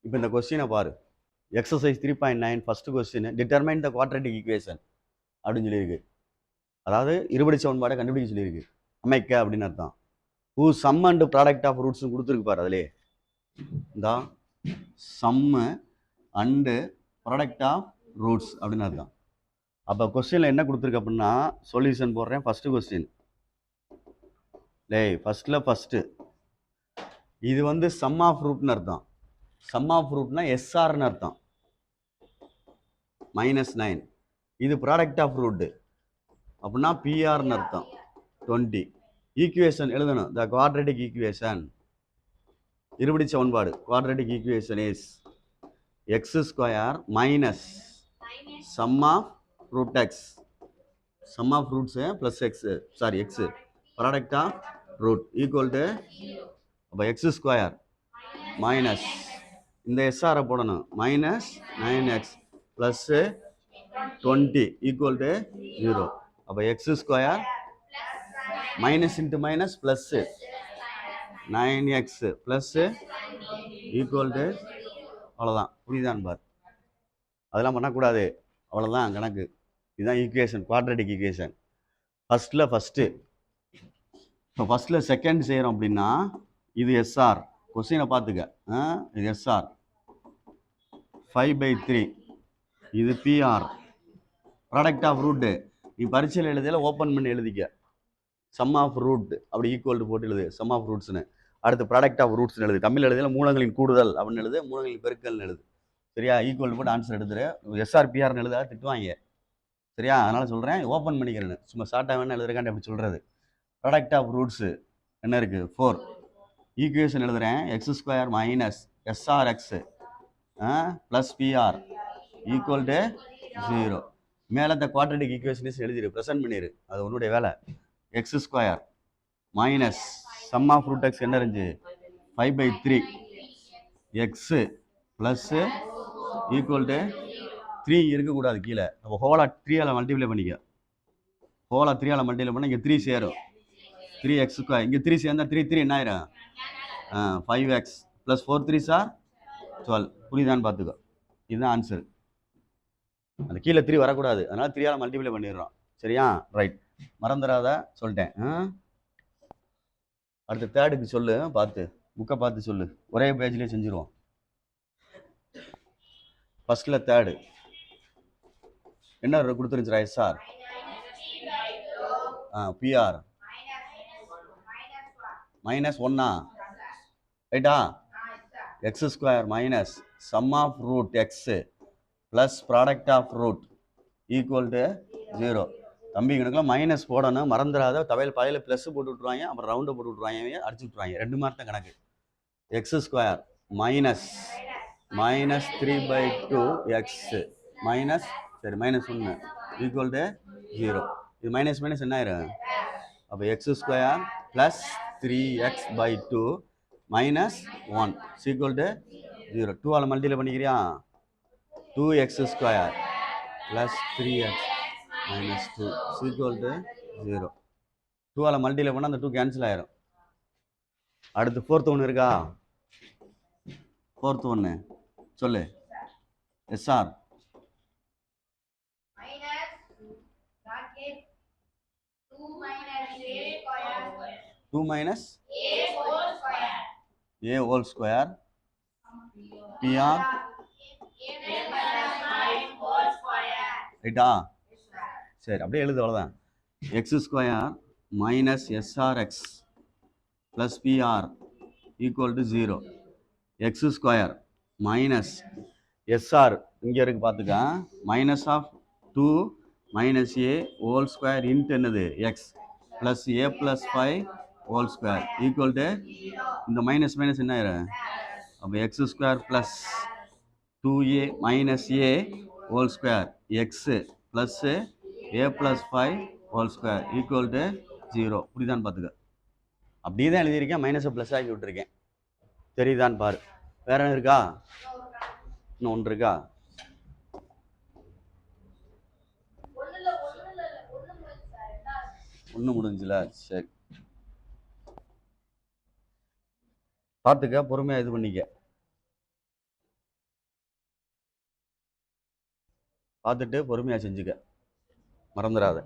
இப்போ இந்த கொஸ்டினை பாரு. எக்ஸசைஸ் 3.9 ஃபர்ஸ்ட் கொஸ்டின் டிட்டர்மைன் த குவாட்ரேட்டிக் ஈக்குவேஷன் அப்படின்னு சொல்லியிருக்கு. அதாவது இருபடி சமன்பாடை கண்டுபிடிக்க சொல்லியிருக்கு. அமைக்க அப்படின்னு அர்த்தம். ஹூ sum and product of roots கொடுத்துருக்கு பாரு. அதிலே இந்த sum and product of roots அப்படின்னு அர்த்தம். அப்போ கொஸ்டினில் என்ன கொடுத்துருக்கு அப்படின்னா சொல்யூஷன் போடுறேன். ஃபஸ்ட்டு கொஸ்டின் ஃபஸ்ட்டு இது வந்து சம் ஆஃப் ரூட்னு அர்த்தம். சம் ஆஃப் ரூட்னா எஸ்ஆர்னு அர்த்தம். -9. இது ப்ராடக்ட் ஆஃப் ரூட் அப்படின்னா பிஆர்னு அர்த்தம். 20. ஈக்குவேஷன் எழுதணும். த குவாட்ரேட்டிக் ஈக்குவேஷன் இருபடி சமன்பாடு quadratic equation is x square minus sum of root x, sum of roots plus x, sorry x product of root equal to அப்போ x square minus இந்த எஸ்ஆரை போடணும் minus 9x plus 20 equal to 0. அப்போ x square minus into minus plus 9x plus equal to அவ்வளோதான். புரியுதான்னு பார். அதெல்லாம் பண்ணக்கூடாது. அவ்வளோதான் கணக்கு. இதுதான் ஈக்குவேஷன், குவாட்ரேட்டிக் ஈக்குவேஷன். ஃபஸ்ட்டு இப்போ ஃபஸ்ட்டில் செகண்ட் செய்கிறோம் அப்படின்னா இது எஸ்ஆர். கொஸ்டினை பார்த்துக்க. இது எஸ்ஆர் 5/3. இது பிஆர் ப்ராடக்ட் ஆஃப் ரூட்டு. நீ பரீட்சையில் எழுதியில ஓப்பன் பண்ணி எழுதிக்க. சம் ஆஃப் ரூட் அப்படி ஈக்குவல் டு போட்டு எழுது சம் ஆஃப் ரூட்ஸ்னு. அடுத்து ப்ராடக்ட் ஆஃப் ரூட்ஸ்னு எழுது. தமிழ் எழுதியில மூலங்களின் கூடுதல் அப்படின்னு எழுது, மூலங்களின் பெருக்கல்னு எழுது. சரியா? ஈக்குவல் போட்டு ஆன்சர் எடுத்துரு. எஸ்ஆர்பிஆர்னு எழுத திட்டுவாங்க. சரியா? அதனால் சொல்கிறேன், ஓப்பன் பண்ணிக்கிறேன்னு. சும்மா ஷார்ட்டாக வேணா எழுதுறக்காண்டி அப்படி சொல்கிறது. ப்ராடக்ட் ஆஃப் ரூட்ஸு என்ன இருக்குது? 4. ஈக்குவேஷன் எழுதுகிறேன். X square minus s r x plus p r equal to 0. மேலே இந்த குவாட்ரேட்டிக் ஈக்குவேஷன்ஸ் எழுதிடு, ப்ரெசென்ட் பண்ணிடு. அது உன்னுடைய வேலை. X square minus sum of root x என்ன இருந்துச்சு? 5/3 எக்ஸு ப்ளஸ்ஸு ஈக்குவல் டு 3 இருக்கக்கூடாது கீழே. அப்போ ஹோலா 3ஆல் மல்டிப்ளை பண்ணிக்க. ஹோலா 3ஆல் மல்டிப்ளை பண்ணால் இங்கே 3 சேரும். 3x ஸ்கொயர் இங்கே 3 சேர்ந்தால் 3 என்ன ஆயிரும்? 5x plus 4 3s are 12. புரியுதான்னு பார்த்துக்கோ. இதுதான் ஆன்சர். அந்த கீழே 3 வரக்கூடாது. அதனால் 3ஆல் மல்டிப்ளை பண்ணிடுறோம். சரியா? ரைட். மறந்துடாத சொல்லிட்டேன். அடுத்த தேர்டுக்கு சொல்லு. பார்த்து புக்கை பார்த்து சொல்லு. ஒரே பேஜ்லேயே செஞ்சுருவோம். ஃபஸ்ட்டில் தேர்டு என்ன கொடுத்துருந்துச்சுரா? எஸ்ஆர் பிஆர் -1 ரைட்டா? X square minus sum of root x plus product of root equal to 0. தம்பி கணக்கில் மைனஸ் போடணும், மறந்துடாத. பாதையில் ப்ளஸ் போட்டு விட்ருவாங்க, அப்புறம் ரவுண்டை போட்டு விட்ருவாங்க, அடிச்சு விட்ருவாங்க. 2 மார்க் தான் கணக்கு. X square minus -3/2 X minus சரி -1 ஈக்குவல் டு 0. இது மைனஸ் மைனஸ் என்ன ஆயிரும்? அப்போ x square plus 3x/2 minus 1 equal to 0. 2ஆல் மல்டிப்ளை பண்ணிக்கிறியா? 2x square plus 3x minus 2 equal to 0. 2ஆல் மல்டிப்ளை பண்ணால் அந்த 2 கேன்சல் ஆயிரும். அடுத்து ஃபோர்த் ஒன்று இருக்கா? ஃபோர்த் ஒன்று சொல்லு. S r two minus a whole square p r ரைட்டா? சரி, அப்படியே எழுது. அவ்வளோதான். X square minus s r x plus p r equal to 0. X square minus s r இங்கே இருக்குது பார்த்துக்க. Minus of 2 minus a whole square into என்னது? X plus a plus 5 whole square equal to இந்த மைனஸ் மைனஸ் என்ன ஆயிரும்? அப்போ x square plus 2a minus a whole square x plus a plus 5 whole square equal to 0. புரியுதான்னு பார்த்துக்க. அப்படியே தான் எழுதியிருக்கேன், மைனஸை ப்ளஸ் ஆக்கி விட்டுருக்கேன். தெரியுதான்னு பாரு. வேற என்ன இருக்கா? இன்னும் ஒன்று இருக்கா? ஒன்று முடிஞ்சுல? சரி, பார்த்துக்க, பொறுமையாக இது பண்ணிக்க. பார்த்துட்டு பொறுமையாக செஞ்சுக்க, மறந்துடாத.